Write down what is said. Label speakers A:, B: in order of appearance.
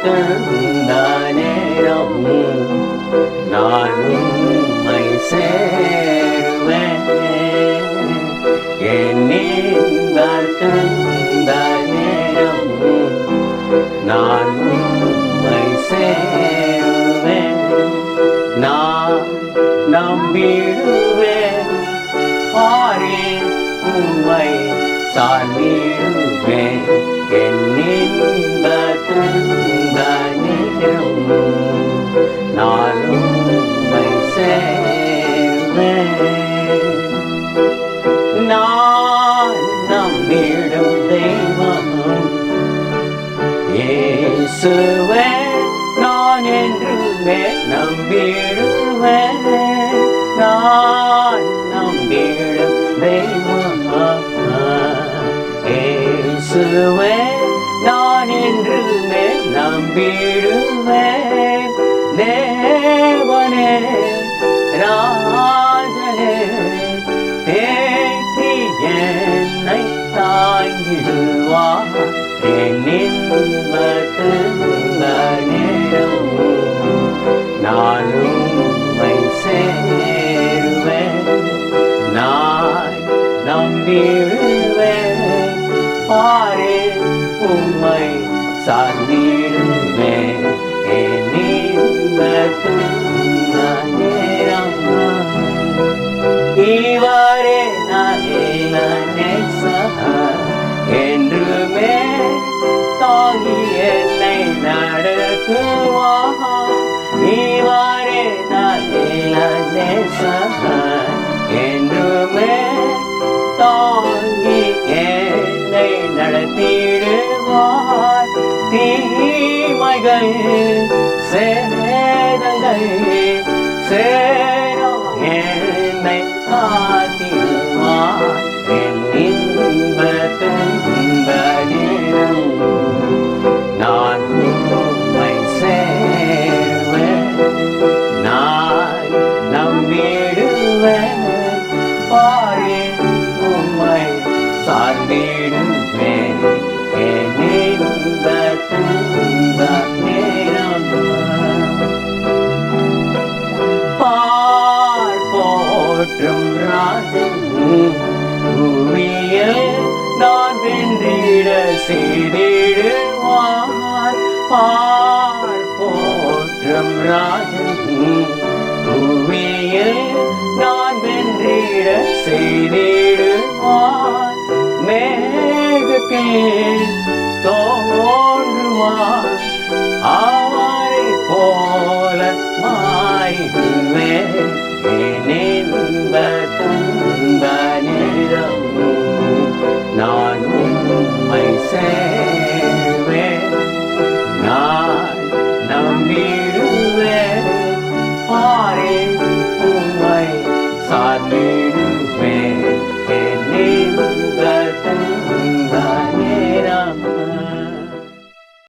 A: துன்ப நேரம் நான் உம்மை சேருவேன். என் இன்ப துன்ப நேரம் நான் உம்மை சேருவேன். நான் நம்பிடுவேன், பாரேன் உம்மை சார்ந்திடுவேன். என் இன்ப துன்ப நேரம் நான் உம்மை சேருவேன். நான் நம்பிடும் தெய்வம் இயேசுவே, நான் என்றுமே நம்பிடுவேன். நான் நம்பிடும் தெய்வம் இயேசுவே, நான் என்றுமே நம்பிடுவேன். தேவனே ராஜனே தேற்றி என்னை தாங்கிடுவார். என் இன்ப துன்ப நேரம் நான் உம்மை சேருவேன். நான் நம்பிடுவேன், பாரேன் உம்மை சார்ந்திடுவேன். என் இன்ப துன்ப நேரம் இவரே நல்ல நேசர், என்றுமே தாங்கி என்னை நடத்துவார். இவரே நல்ல நேசர், என்றுமே தாங்கி என்னை நடத்திடுவார். தீமைகள் சேதங்கள் சேரா என்னை காத்திடுவார். என் இன்ப துன்ப நேரம் நான் உம்மை சேருவேன். நான் நம்பிடுவேன், பாரேன் உம்மை சார்ந்திடுவேன். என் இன்ப துன்ப நேரம் போற்றும் ராஜன் பூமியில் நான் வென்றிட செய்திடுவார். பார் போற்றும் ராஜன் பூமியில் நான் வென்றிட செய்திடுவார். மேகத்தில் தோன்றுவார், அவரை போல மாறிடுவேன். என் இன்ப துன்ப நேரம் நான் உம்மை